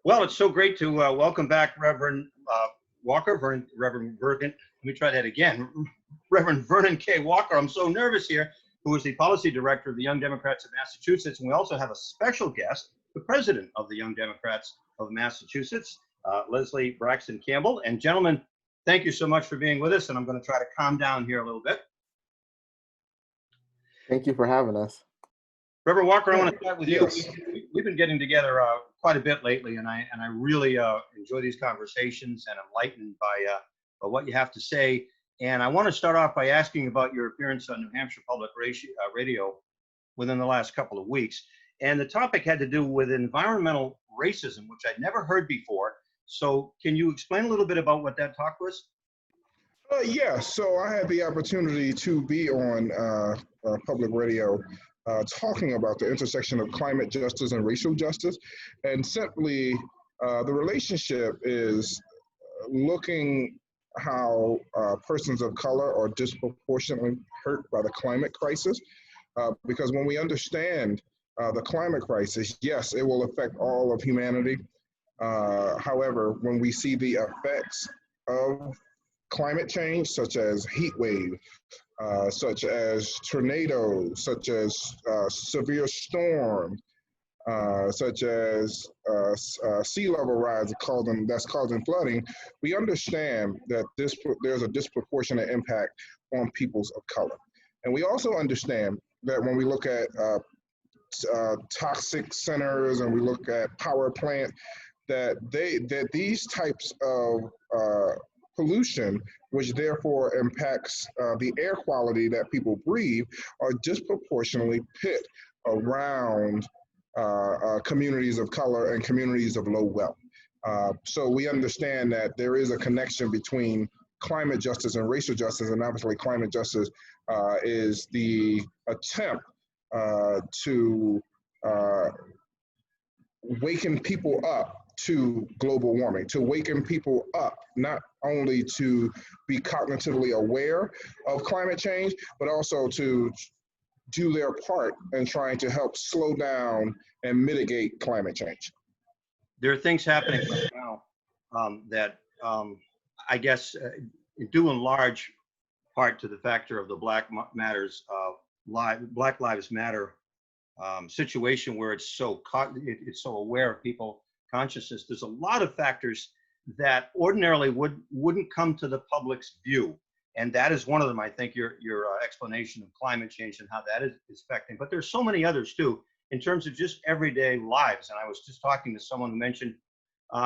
Well, it's so great to welcome back Reverend Reverend Vernon. Let me try that again. Reverend Vernon K. Walker. I'm so nervous here, who is the policy director of the Young Democrats of Massachusetts. And we also have a special guest, the president of the Young Democrats of Massachusetts, Lezlie Braxton Cambell. And gentlemen, thank you so much for being with us. And I'm going to try to calm down here a little bit. Thank you for having us. Reverend Walker, I want to start with you. Yes. We've been getting together quite a bit lately, and I really enjoy these conversations, and I'm enlightened by what you have to say. And I want to start off by asking about your appearance on New Hampshire Public Radio within the last couple of weeks. And the topic had to do with environmental racism, which I'd never heard before. So can you explain a little bit about what that talk was? Yeah, so I had the opportunity to be on public radio talking about the intersection of climate justice and racial justice. And simply, the relationship is looking how persons of color are disproportionately hurt by the climate crisis. Because when we understand the climate crisis, yes, it will affect all of humanity. However, when we see the effects of climate change, such as heat wave, such as tornadoes, such as severe storms, such as sea level rise that's causing flooding, we understand that there's a disproportionate impact on peoples of color. And we also understand that when we look at toxic centers and we look at power plants, that these types of pollution, which therefore impacts the air quality that people breathe, are disproportionately pit around communities of color and communities of low wealth. So we understand that there is a connection between climate justice and racial justice, and obviously climate justice is the attempt to waken people up to global warming, to waken people up, not only to be cognitively aware of climate change, but also to do their part in trying to help slow down and mitigate climate change. There are things happening right now that I guess due in large part to the factor of the Black Lives Matter situation, where it's so aware of people consciousness. There's a lot of factors that ordinarily wouldn't come to the public's view, and that is one of them. I think your explanation of climate change and how that is affecting, but there's so many others too in terms of just everyday lives. And I was just talking to someone who mentioned, he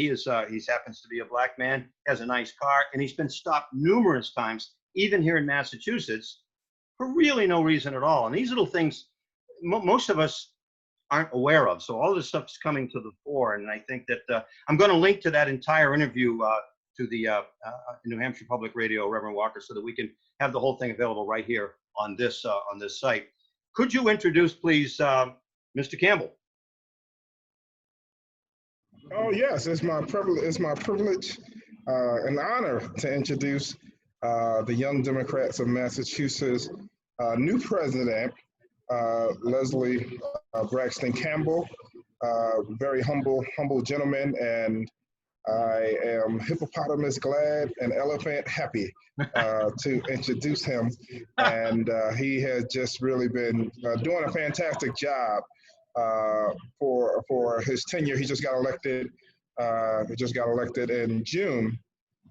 happens to be a Black man, has a nice car, and he's been stopped numerous times, even here in Massachusetts, for really no reason at all. And these little things, most of us aren't aware of. So all this stuff is coming to the fore. And I think that I'm going to link to that entire interview to the New Hampshire Public Radio, Reverend Walker, so that we can have the whole thing available right here on this site. Could you introduce, please, Mr. Cambell? Oh yes, it's my privilege and honor to introduce the Young Democrats of Massachusetts new president, Lezlie Braxton Cambell, very humble gentleman, and I am hippopotamus glad and elephant happy to introduce him. And he has just really been doing a fantastic job for his tenure. He just got elected. In June.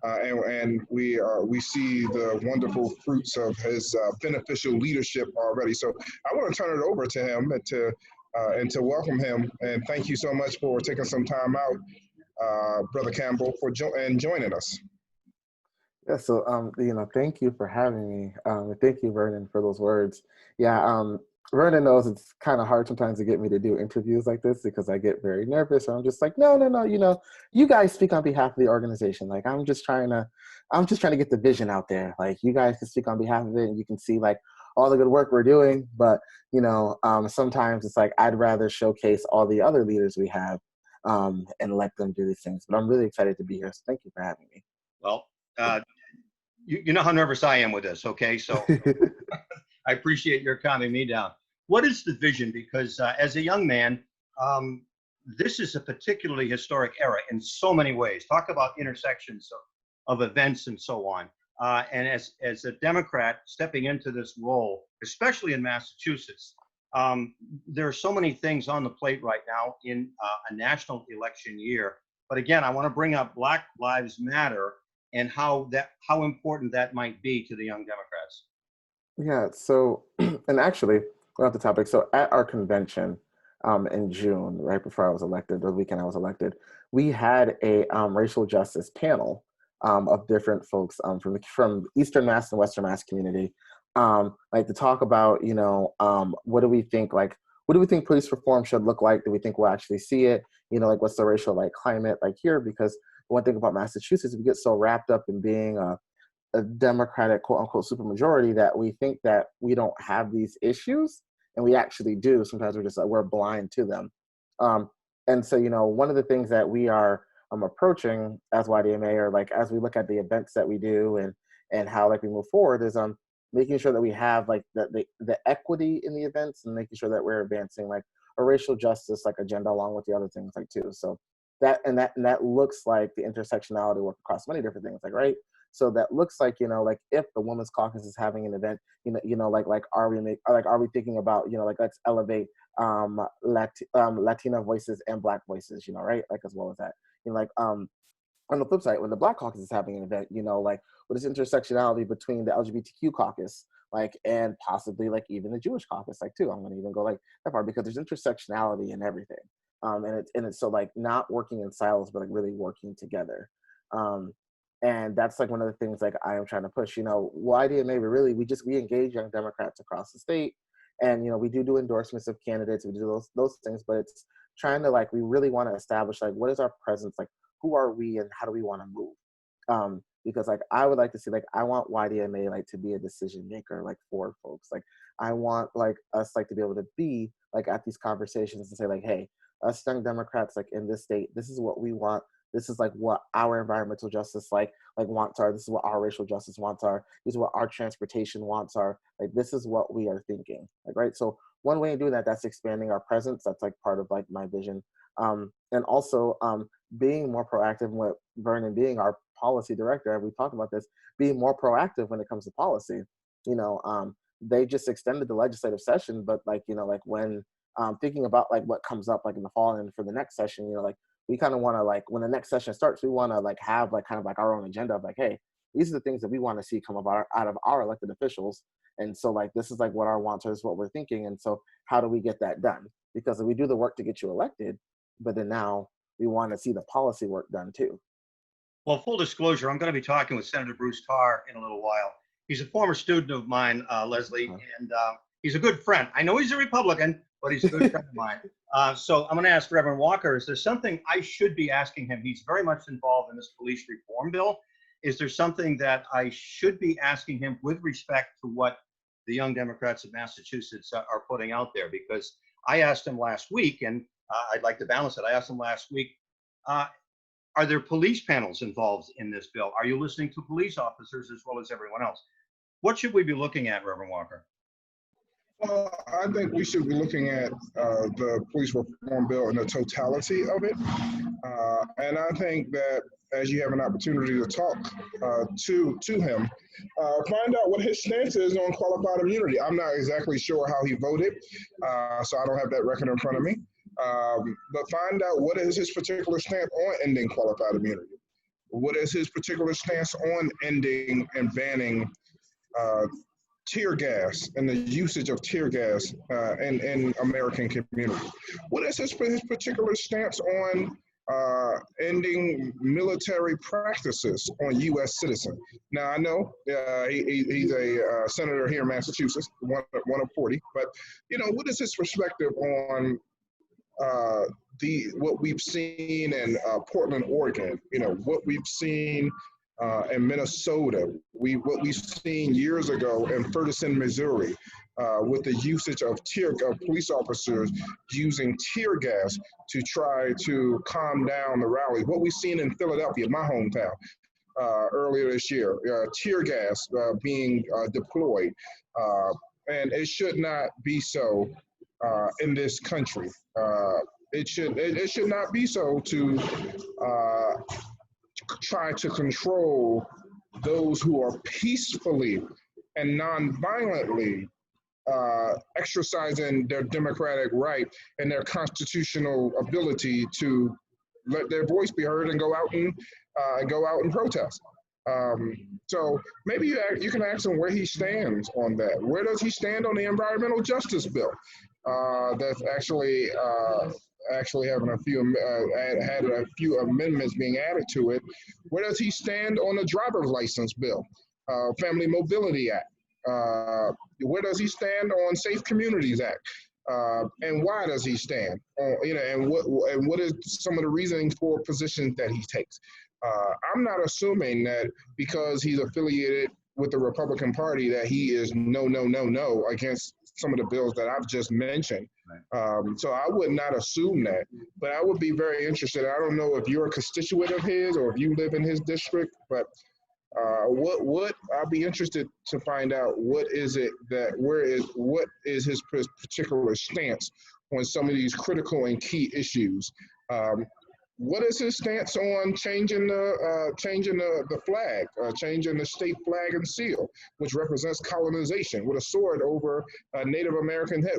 And we see the wonderful fruits of his beneficial leadership already. So I want to turn it over to him and to welcome him. And thank you so much for taking some time out, Brother Cambell, for joining us. Yeah, so thank you for having me. Thank you, Vernon, for those words. Yeah, Vernon knows it's kind of hard sometimes to get me to do interviews like this because I get very nervous. And I'm just like, no, you guys speak on behalf of the organization. Like, I'm just trying to get the vision out there. Like, you guys can speak on behalf of it, and you can see like all the good work we're doing. But sometimes it's like I'd rather showcase all the other leaders we have and let them do these things. But I'm really excited to be here. So thank you for having me. Well, you know how nervous I am with this. Okay, so I appreciate your calming me down. What is the vision? Because as a young man, this is a particularly historic era in so many ways. Talk about intersections of events and so on. And as a Democrat stepping into this role, especially in Massachusetts, there are so many things on the plate right now in a national election year. But again, I want to bring up Black Lives Matter and how important that might be to the Young Democrats. Yeah, so, and actually, we're off the topic. So at our convention in June, right before I was elected, the weekend I was elected, we had a racial justice panel of different folks from Eastern Mass and Western Mass community, like to talk about, what do we think, police reform should look like? Do we think we'll actually see it? Like what's the racial climate like here? Because one thing about Massachusetts, we get so wrapped up in being a Democratic quote unquote supermajority that we think that we don't have these issues, and we actually do. Sometimes we're just we're blind to them. And so, one of the things that we are approaching as YDMA, or as we look at the events that we do and how we move forward, is making sure that we have the equity in the events, and making sure that we're advancing a racial justice agenda along with the other things too. So that looks like the intersectionality work across many different things, right? So that looks like, if the Women's Caucus is having an event, are we thinking about, let's elevate Latina voices and Black voices, right? As well as that, on the flip side, when the Black Caucus is having an event, what is intersectionality between the LGBTQ caucus, and possibly even the Jewish caucus, too. I'm going to even go that far, because there's intersectionality in everything. And it's so not working in silos, but really working together. And that's one of the things I am trying to push. YDMA, we engage Young Democrats across the state, and we do endorsements of candidates. We do those things, but it's trying to we really want to establish what is our presence, who are we, and how do we want to move? Because I would like to see I want YDMA to be a decision maker for folks. I want us to be able to be at these conversations and say hey, us Young Democrats in this state, this is what we want. This is what our environmental justice wants are. This is what our racial justice wants are. This is what our transportation wants are. This is what we are thinking. Right. So one way of doing that's expanding our presence. That's part of my vision. And also being more proactive. With Vernon being our policy director, we talked about this. Being more proactive when it comes to policy. They just extended the legislative session, but when thinking about what comes up in the fall and for the next session, we kind of want to when the next session starts, we want to have kind of our own agenda of hey, these are the things that we want to see come out of our elected officials. And so this is what our wants are, this is what we're thinking. And so how do we get that done? Because if we do the work to get you elected, but then now we want to see the policy work done too. Well, full disclosure, I'm going to be talking with Senator Bruce Tarr in a little while. He's a former student of mine, Lezlie, and he's a good friend. I know he's a Republican, but he's a good friend of mine. So I'm going to ask Reverend Walker, is there something I should be asking him? He's very much involved in this police reform bill. Is there something that I should be asking him with respect to what the Young Democrats of Massachusetts are putting out there? Because I asked him last week, and I'd like to balance it. I asked him last week, are there police panels involved in this bill? Are you listening to police officers as well as everyone else? What should we be looking at, Reverend Walker? Well, I think we should be looking at the police reform bill in the totality of it. And I think that as you have an opportunity to talk to him, find out what his stance is on qualified immunity. I'm not exactly sure how he voted, so I don't have that record in front of me. But find out what is his particular stance on ending qualified immunity. What is his particular stance on ending and banning tear gas and the usage of tear gas in American community? What is his particular stance on ending military practices on U.S. citizens? Now, I know he's a senator here in Massachusetts, one of 40, but, what is his perspective on what we've seen in Portland, Oregon, what we've seen in Minnesota, what we've seen years ago in Ferguson, Missouri, with the usage of police officers using tear gas to try to calm down the rally. What we've seen in Philadelphia, my hometown, earlier this year, tear gas being deployed. And it should not be so in this country. it should not be so to uh, try to control those who are peacefully and non-violently exercising their democratic right and their constitutional ability to let their voice be heard and go out and protest. So maybe you can ask him where he stands on that. Where does he stand on the environmental justice bill? That's actually having had a few amendments being added to it. Where does he stand on the driver's license bill, Family Mobility Act? Where does he stand on Safe Communities Act? And why does he stand? And what is some of the reasoning for positions that he takes? I'm not assuming that because he's affiliated with the Republican Party that he is no against some of the bills that I've just mentioned. Right. So I would not assume that, but I would be very interested. I don't know if you're a constituent of his or if you live in his district, but what I'd be interested to find out what is his particular stance on some of these critical and key issues. What is his stance on changing the flag, changing the state flag and seal, which represents colonization, with a sword over a Native American head?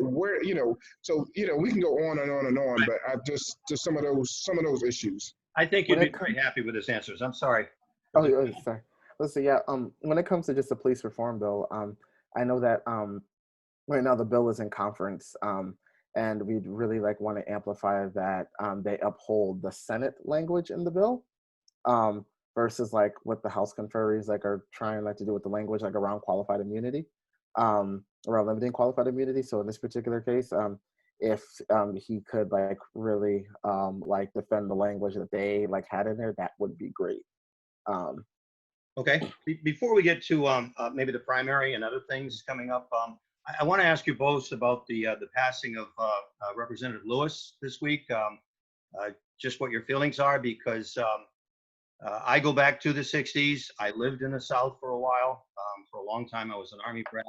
So we can go on and on and on, right. But I just some of those issues. I think you'd be very happy with his answers. I'm sorry. Sorry. Listen, yeah. When it comes to just the police reform bill, I know that right now the bill is in conference. And we'd really want to amplify that they uphold the Senate language in the bill versus what the House conferees are trying to do with the language around qualified immunity, around limiting qualified immunity. So in this particular case, if he could really defend the language that they had in there, that would be great. Okay. Before we get to maybe the primary and other things coming up, I want to ask you both about the passing of Representative Lewis this week. Just what your feelings are, because I go back to the 60s. I lived in the South for a while. For a long time, I was an Army brat.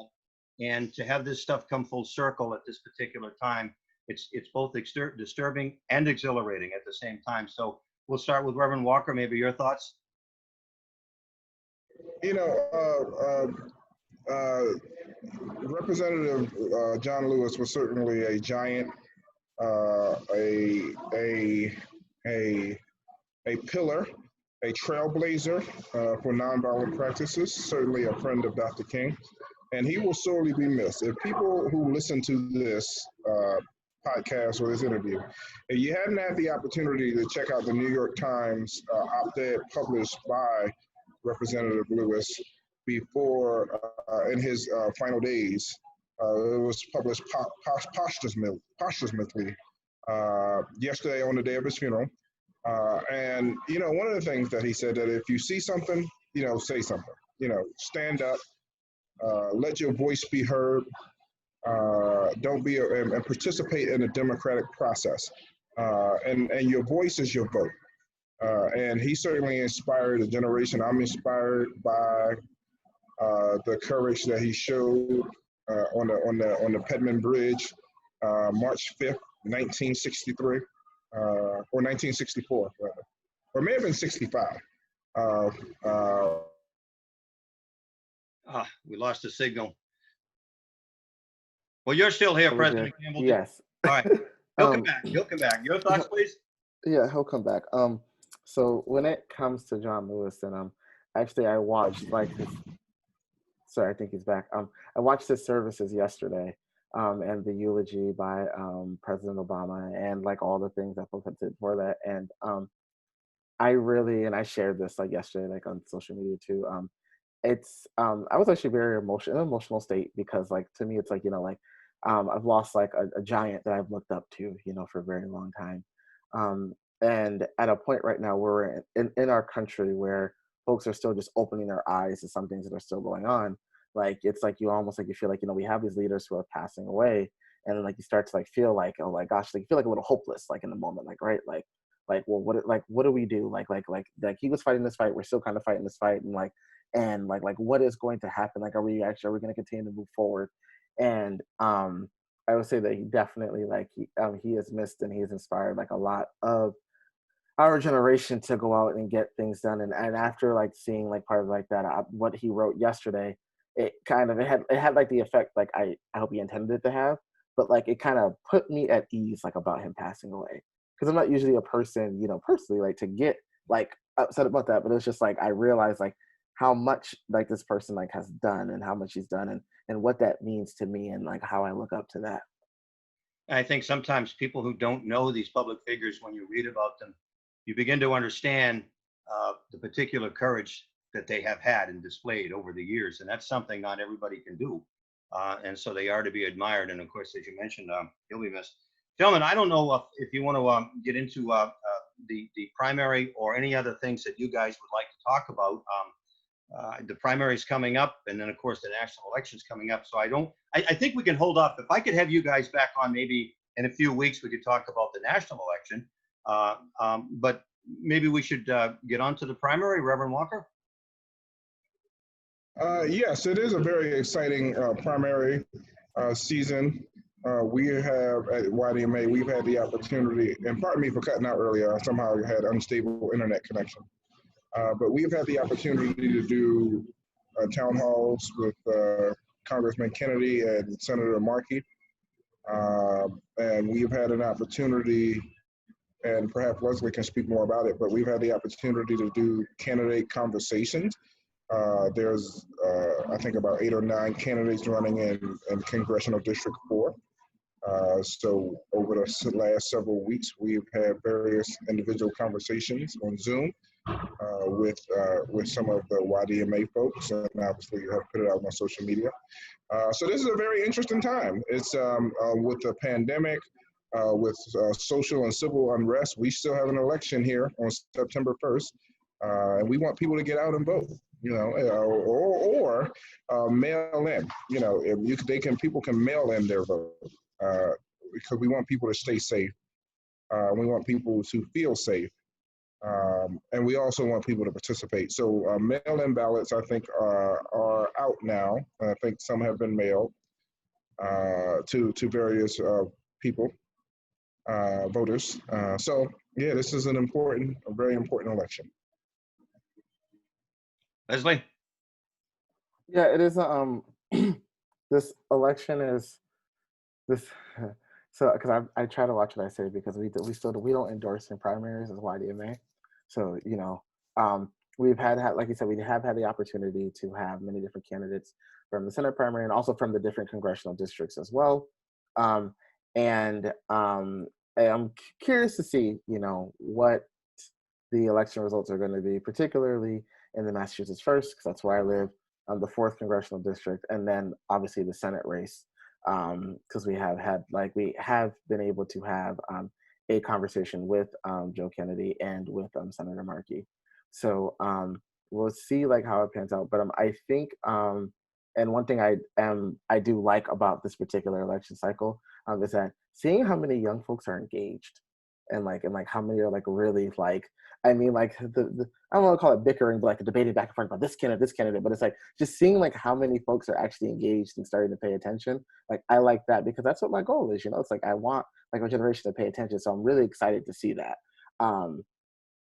And to have this stuff come full circle at this particular time, it's both disturbing and exhilarating at the same time. So we'll start with Reverend Walker. Maybe your thoughts? Representative John Lewis was certainly a giant, a pillar, a trailblazer for nonviolent practices, certainly a friend of Dr. King, and he will sorely be missed. If people who listen to this podcast or this interview, if you hadn't had the opportunity to check out the New York Times op-ed published by Representative Lewis before in his final days, it was published posthumously yesterday on the day of his funeral. And one of the things that he said, that if you see something, say something. Stand up, let your voice be heard. Don't be and participate in the democratic process. And your voice is your vote. And he certainly inspired a generation. I'm inspired by the courage that he showed on the Pedman Bridge, March 5th, 1963, or 1964, rather. Or may have been 65. We lost the signal. Well, you're still here, President Cambell. Yes. All right. He'll come back. He'll come back. Your thoughts, please? Yeah, he'll come back. So when it comes to John Lewis, and actually I watched sorry, I think he's back. I watched his services yesterday, and the eulogy by President Obama, and all the things that folks had said for that. And I shared this yesterday, on social media too. It's I was actually very emotional state, because to me it's I've lost a giant that I've looked up to, for a very long time. And at a point right now where we're in our country where folks are still just opening their eyes to some things that are still going on. It's you almost you feel we have these leaders who are passing away, and then you start to feel oh my gosh, you feel a little hopeless in the moment, right? Well, what do we do? He was fighting this fight, we're still kind of fighting this fight, and what is going to happen? Are we going to continue to move forward? And I would say that he definitely like he has missed and he has inspired like a lot of our generation to go out and get things done. And after like seeing like part of like that, what he wrote yesterday, it had like the effect like I hope he intended it to have, but like it kind of put me at ease like about him passing away, because I'm not usually a person, personally like to get like upset about that, but it's just like I realized like how much like this person like has done and how much he's done and what that means to me and like how I look up to that. I think sometimes people who don't know these public figures, when you read about them, you begin to understand the particular courage that they have had and displayed over the years. And that's something not everybody can do. And so they are to be admired. And of course, as you mentioned, he'll be missed. Gentlemen, I don't know if you want to get into the primary or any other things that you guys would like to talk about. The primary is coming up, and then of course the national election is coming up. So I think we can hold off. If I could have you guys back on maybe in a few weeks, we could talk about the national election. But maybe we should get on to the primary, Reverend Walker. Yes, it is a very exciting primary season. We have at YDMA, we've had the opportunity, and pardon me for cutting out earlier, I somehow had unstable internet connection. But we've had the opportunity to do town halls with Congressman Kennedy and Senator Markey. And we've had an opportunity, and perhaps Lezlie can speak more about it, but we've had the opportunity to do candidate conversations. There's, I think, about 8 or 9 candidates running in Congressional District 4. So over the last several weeks, we've had various individual conversations on Zoom with some of the YDMA folks, and obviously you have put it out on social media. So this is a very interesting time. It's with the pandemic, with social and civil unrest, we still have an election here on September 1st, and we want people to get out and vote. Or mail in. If people can mail in their vote because we want people to stay safe. We want people to feel safe. And we also want people to participate. So mail-in ballots, I think, are out now. I think some have been mailed to various people, voters. So yeah, this is a very important election. Lezlie? Yeah, it is. This election is this. So, because I try to watch what I say because we don't endorse in primaries as YDMA. So we've had like you said, we have had the opportunity to have many different candidates from the Senate primary and also from the different congressional districts as well. And I'm curious to see what the election results are going to be, particularly in the Massachusetts 1st, because that's where I live, the 4th congressional district, and then obviously the Senate race, because we have been able to have a conversation with Joe Kennedy and with Senator Markey. So we'll see like how it pans out. But I think, and one thing I do like about this particular election cycle is that seeing how many young folks are engaged, and how many are like really like, I mean, like the I don't want to call it bickering, but like debating back and forth about this candidate, but it's like just seeing like how many folks are actually engaged and starting to pay attention. Like I like that because that's what my goal is. It's like I want like my generation to pay attention. So I'm really excited to see that.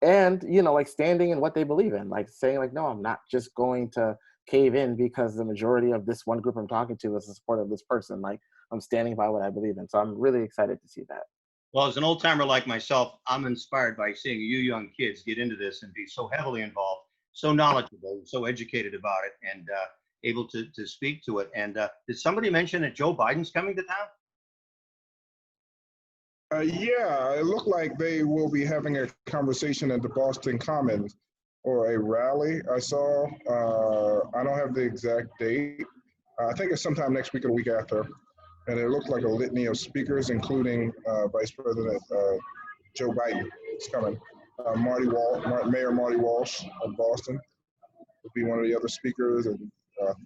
And like standing in what they believe in, like saying like, no, I'm not just going to cave in because the majority of this one group I'm talking to is the support of this person. Like I'm standing by what I believe in. So I'm really excited to see that. Well, as an old timer like myself, I'm inspired by seeing you young kids get into this and be so heavily involved, so knowledgeable, so educated about it, and able to speak to it. And did somebody mention that Joe Biden's coming to town? Yeah, it looked like they will be having a conversation at the Boston Commons or a rally. I saw. I don't have the exact date. I think it's sometime next week or the week after. And it looked like a litany of speakers, including Vice President Joe Biden is coming. Mayor Marty Walsh of Boston would be one of the other speakers, and it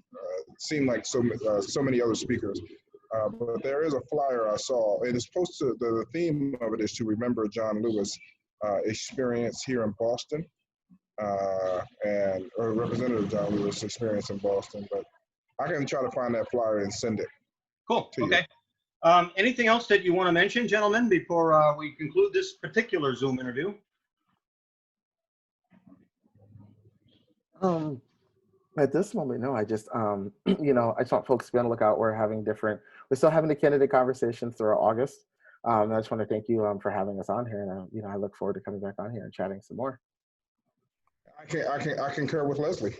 seemed like so many other speakers. But there is a flyer I saw. It is posted. The theme of it is to remember John Lewis' experience here in Boston, or Representative John Lewis' experience in Boston. But I can try to find that flyer and send it. Cool. Okay. Anything else that you want to mention, gentlemen, before we conclude this particular Zoom interview? At this moment, no, I just, you know, I just want folks to be on the lookout. We're still having the candidate conversations through August. I just want to thank you for having us on here. And, you know, I look forward to coming back on here and chatting some more. I concur with Lezlie.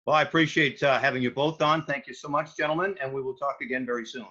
Well, I appreciate having you both on. Thank you so much, gentlemen, and we will talk again very soon.